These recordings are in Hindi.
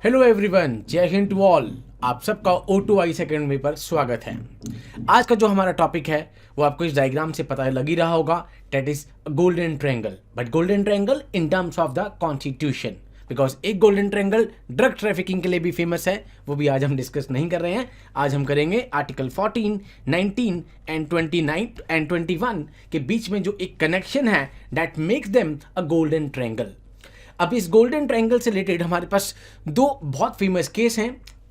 हेलो एवरीवन, जय हिंद टू ऑल। आप सबका O2IS अकेडमी पर स्वागत है। आज का जो हमारा टॉपिक है वो आपको इस डायग्राम से पता लग ही रहा होगा, that is golden triangle. But golden triangle in terms of the constitution, because एक गोल्डन ट्रायंगल ड्रग ट्रैफिकिंग के लिए भी फेमस है, वो भी आज हम डिस्कस नहीं कर रहे हैं। आज हम करेंगे आर्टिकल 14, 19 एंड 29 एंड 21 के बीच में जो एक कनेक्शन है that makes them a golden triangle. अब इस गोल्डन ट्रायंगल से रिलेटेड हमारे पास दो बहुत फेमस केस हैं।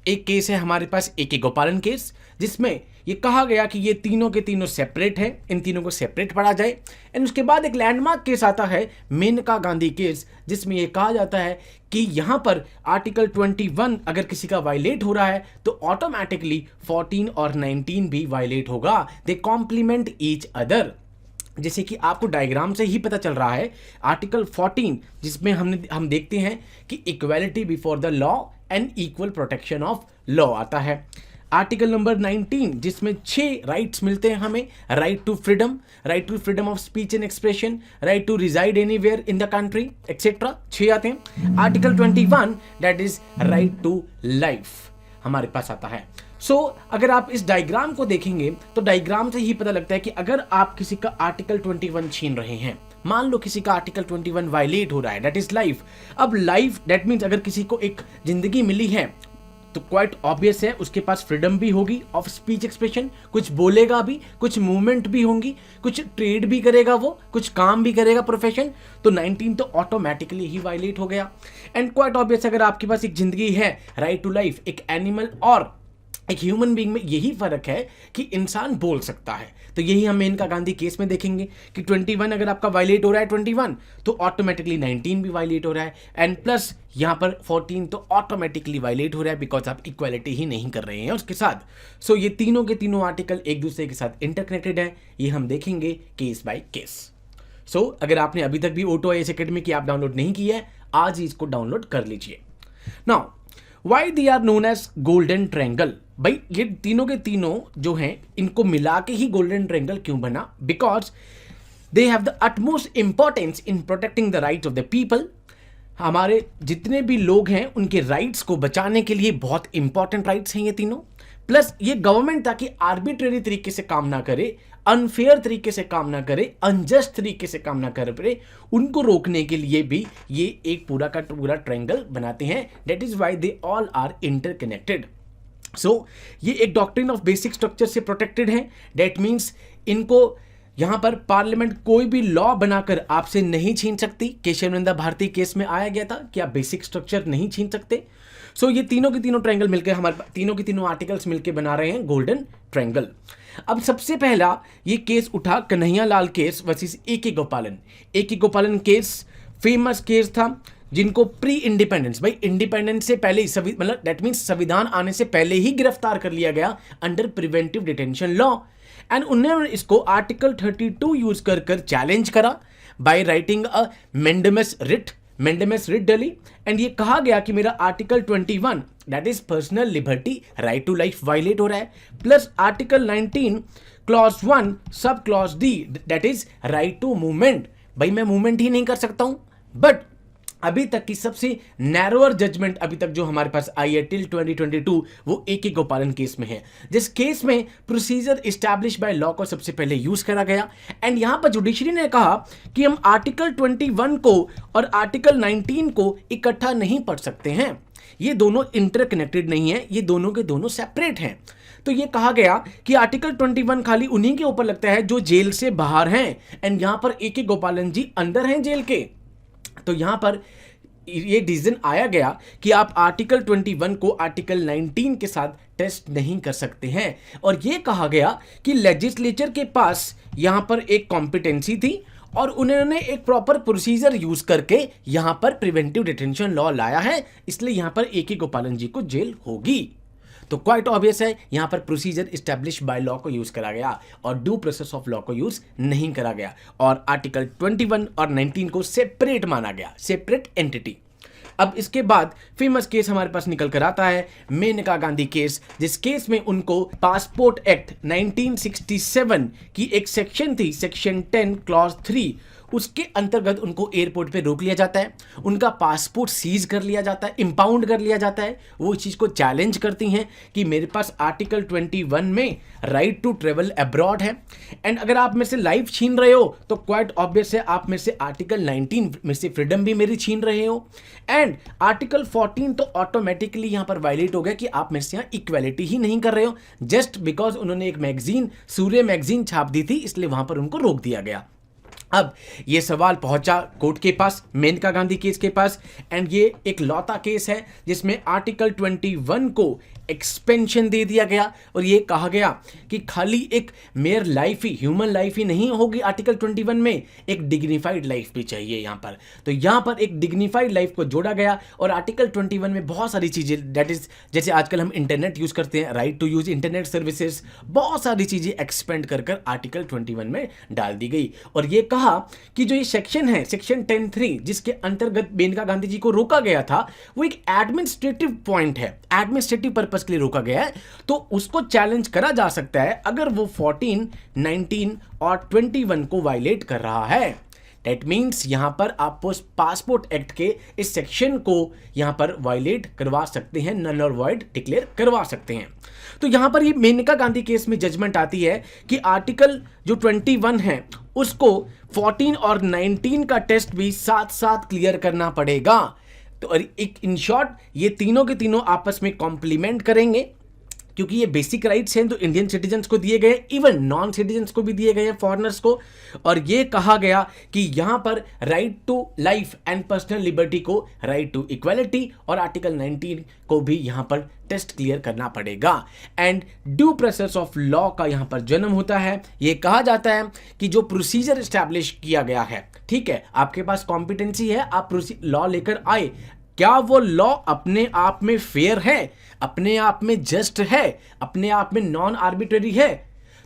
एक केस है हमारे पास A.K. गोपालन केस, जिसमें ये कहा गया कि ये तीनों के तीनों सेपरेट हैं, इन तीनों को सेपरेट पढ़ा जाए। एंड उसके बाद एक लैंडमार्क केस आता है मेनका गांधी केस, जिसमें ये कहा जाता है कि यहाँ पर आर्टिकल 21 अगर किसी का वायलेट हो रहा है तो ऑटोमेटिकली 14 और 19 भी वायलेट होगा। दे कॉम्प्लीमेंट ईच अदर। जैसे कि आपको डायग्राम से ही पता चल रहा है, आर्टिकल 14 जिसमें हम देखते हैं कि equality before the law and equal protection of law आता है। आर्टिकल नंबर 19 जिसमें 6 राइट्स मिलते हैं हमें, right to freedom of speech and expression, right to reside anywhere in the country etcetera, 6 आते हैं। Article 21 that is right to life हमारे पास आता है। अगर आप इस डायग्राम को देखेंगे तो डायग्राम से ही पता लगता है कि अगर आप किसी का आर्टिकल 21 छीन रहे हैं, मान लो किसी का आर्टिकल 21 वायलेट हो रहा है, दैट इज लाइफ। अब लाइफ दैट मीन्स अगर किसी को एक जिंदगी मिली है तो क्वाइट ऑब्वियस है उसके पास फ्रीडम भी होगी ऑफ स्पीच एक्सप्रेशन, कुछ बोलेगा भी, कुछ मूवमेंट भी होंगी, कुछ ट्रेड भी करेगा, वो कुछ काम भी करेगा प्रोफेशन। तो 19 तो ऑटोमेटिकली ही वायलेट हो गया। एंड क्वाइट ऑब्वियस अगर आपके पास एक जिंदगी है, राइट टू लाइफ, एक एनिमल और एक ह्यूमन बीइंग में यही फर्क है कि इंसान बोल सकता है। तो यही हम मेनका गांधी केस में देखेंगे कि 21 अगर आपका वायलेट हो रहा है 21 तो ऑटोमेटिकली 19 भी वायलेट हो रहा है, एंड प्लस यहाँ पर 14 तो ऑटोमेटिकली वायलेट हो रहा है बिकॉज आप इक्वालिटी ही नहीं कर रहे हैं उसके साथ। ये तीनों के तीनों आर्टिकल एक दूसरे के साथ इंटरकनेक्टेड है, ये हम देखेंगे केस बाय केस। अगर आपने अभी तक भी O2IS अकेडमी की ऐप डाउनलोड नहीं की है, आज ही इसको डाउनलोड कर लीजिए। Now why they are known as golden triangle? भाई ये तीनों के तीनों जो हैं इनको मिला के ही गोल्डन ट्रायंगल क्यों बना? Because they have the utmost importance in protecting the rights of the people. हमारे जितने भी लोग हैं उनके राइट्स को बचाने के लिए बहुत इंपॉर्टेंट राइट्स हैं ये तीनों। प्लस ये गवर्नमेंट ताकि आर्बिट्रेरी तरीके से काम ना करे, अनफेयर तरीके से काम ना करे, अनजस्ट तरीके से काम ना करे, उनको रोकने के लिए भी ये एक पूरा का पूरा ट्रायंगल बनाते हैं। That is why they all are interconnected. ये एक डॉक्ट्रिन ऑफ बेसिक स्ट्रक्चर से प्रोटेक्टेड है। दैट मीन्स इनको यहां पर पार्लियामेंट कोई भी लॉ बनाकर आपसे नहीं छीन सकती। केशव नंदा भारती केस में आया गया था कि आप बेसिक स्ट्रक्चर नहीं छीन सकते। ये तीनों के तीनों ट्रायंगल मिलकर हमारे तीनों के तीनों आर्टिकल्स मिलकर बना रहे हैं गोल्डन ट्रायंगल। अब सबसे पहला ये केस उठा Kanhaiya Lal case versus A.K. गोपालन। A.K. गोपालन केस फेमस केस था जिनको प्री इंडिपेंडेंस, भाई इंडिपेंडेंस से पहले ही मतलब दैट मीन्स संविधान आने से पहले ही गिरफ्तार कर लिया गया under preventive detention law. And उन्होंने इसको आर्टिकल 32 यूज कर चैलेंज करा by writing a mandamus writ duly. And ये कहा गया कि मेरा article 21 that is personal liberty, right to life violate हो रहा है, plus article 19 clause 1 sub clause D that is right to movement. भाई मैं मूवमेंट ही नहीं कर सकता हूं। बट अभी तक की सबसे नैरोअर जजमेंट अभी तक जो हमारे पास आई है टिल 2022 वो A.K. गोपालन केस में है, जिस केस में प्रोसीजर इस्टेब्लिश बाय लॉ को सबसे पहले यूज करा गया। एंड यहां पर जुडिशरी ने कहा कि हम आर्टिकल 21 को और आर्टिकल 19 को इकट्ठा नहीं पढ़ सकते हैं, ये दोनों इंटरकनेक्टेड नहीं है, ये दोनों के दोनों सेपरेट हैं। तो ये कहा गया कि आर्टिकल 21 खाली उन्हीं के ऊपर लगता है जो जेल से बाहर हैं, एंड यहां पर A.K. गोपालन जी अंदर हैं जेल के। तो यहां पर ये डिसीजन आया गया कि आप आर्टिकल 21 को आर्टिकल 19 के साथ टेस्ट नहीं कर सकते हैं। और ये कहा गया कि लेजिस्लेचर के पास यहां पर एक कॉम्पिटेंसी थी और उन्होंने एक प्रॉपर प्रोसीजर यूज करके यहां पर प्रिवेंटिव डिटेंशन लॉ लाया है, इसलिए यहां पर A.K. गोपालन जी को जेल होगी। तो क्वाइट ऑब्वियस है यहां पर प्रोसीजर इस्टेब्लिश बाय लॉ को यूज करा गया और ड्यू प्रोसेस ऑफ लॉ को यूज नहीं करा गया, और आर्टिकल 21 और 19 को सेपरेट माना गया, सेपरेट एंटिटी। अब इसके बाद फेमस केस हमारे पास निकल कर आता है मेनका गांधी केस, जिस केस में उनको पासपोर्ट एक्ट 1967 की एक सेक्शन थी, सेक्शन 10 क्लॉज 3, उसके अंतर्गत उनको एयरपोर्ट पे रोक लिया जाता है, उनका पासपोर्ट सीज कर लिया जाता है, इंपाउंड कर लिया जाता है। वो इस चीज़ को चैलेंज करती हैं कि मेरे पास आर्टिकल 21 में राइट टू ट्रेवल अब्रॉड है, एंड अगर आप मेरे से लाइफ छीन रहे हो तो क्वाइट ऑब्वियस है आप मेरे से आर्टिकल 19 में से फ्रीडम भी मेरी छीन रहे हो, एंड आर्टिकल 14 तो ऑटोमेटिकली यहां पर वायलेट हो गया कि आप मेरे से यहां इक्वेलिटी ही नहीं कर रहे हो, जस्ट बिकॉज उन्होंने एक मैगजीन सूर्य मैगजीन छाप दी थी, इसलिए वहां पर उनको रोक दिया गया। अब ये सवाल पहुंचा कोर्ट के पास, मेनका गांधी केस के पास, एंड ये एक लौता केस है जिसमें आर्टिकल 21 को एक्सपेंशन दे दिया गया और ये कहा गया कि खाली एक मेयर लाइफ ही, ह्यूमन लाइफ ही नहीं होगी आर्टिकल 21 में, एक डिग्निफाइड लाइफ भी चाहिए यहां पर। तो यहां पर एक डिग्निफाइड लाइफ को जोड़ा गया और आर्टिकल 21 में बहुत सारी चीजें, दैट इज जैसे आजकल हम इंटरनेट यूज करते हैं, right to use internet services, बहुत सारी चीजें एक्सपेंड कर आर्टिकल 21 में डाल दी गई। और ये कहा कि जो ये सेक्शन है, सेक्शन 10(3), जिसके अंतर्गत मेनका गांधी जी को रोका गया था, वो एक एडमिनिस्ट्रेटिव पॉइंट है, एडमिनिस्ट्रेटिव पर्पस के लिए रोका गया है, तो उसको चैलेंज करा जा सकता है अगर वो 14, 19 और 21 को वायलेट कर रहा है। दैट मीन्स यहां पर आप पासपोर्ट एक्ट के इस सेक्शन को यहां पर वायलेट करवा सकते हैं, नल और वॉइड डिक्लेयर करवा सकते हैं। तो यहां पर ये मेनका गांधी केस में जजमेंट आती है कि आर्टिकल जो 21 है उसको 14 और 19 का टेस्ट भी साथ साथ क्लियर करना पड़ेगा। तो एक इन शॉर्ट ये तीनों के तीनों आपस में कॉम्प्लीमेंट करेंगे, क्योंकि ये बेसिक राइट्स हैं तो इंडियन सिटीजन्स को दिए गए, इवन नॉन सिटीजन्स को भी दिए गए हैं, फॉरेनर्स को। और ये कहा गया कि यहां पर right to life and personal liberty को राइट टू इक्वालिटी और आर्टिकल 19 को भी यहां पर टेस्ट क्लियर करना पड़ेगा, and due process of law का यहां पर जन्म होता है। ये कहा जाता है कि जो प्रोसीजर एस्टैब्लिश किया गया है, ठीक है, आपके पास कॉम्पिटेंसी है, आप लॉ लेकर आए, क्या वो लॉ अपने आप में फेयर है, अपने आप में जस्ट है, अपने आप में नॉन आर्बिट्रेरी है?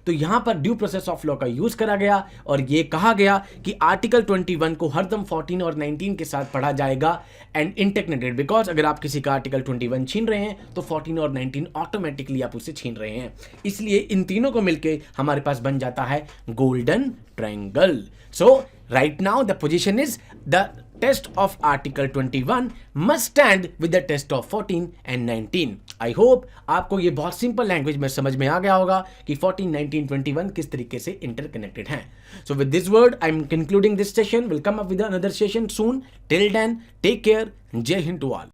तो यहां पर ड्यू प्रोसेस ऑफ लॉ का यूज करा गया और यह कहा गया कि आर्टिकल 21 को हरदम 14 और 19 के साथ पढ़ा जाएगा, एंड इंटरकनेक्टेड, बिकॉज अगर आप किसी का आर्टिकल 21 छीन रहे हैं तो 14 और 19 ऑटोमेटिकली आप उसे छीन रहे हैं। इसलिए इन तीनों को मिलकर हमारे पास बन जाता है golden triangle. So right now the position is the test of article 21 must stand with the test of 14 and 19. I hope आपको ये बहुत सिंपल लैंग्वेज में समझ में आ गया होगा कि 14, 19, 21 किस तरीके से इंटरकनेक्टेड हैं। So with this word I am concluding this session. We'll come up with another session soon. Till then, take care. Jai Hind to all.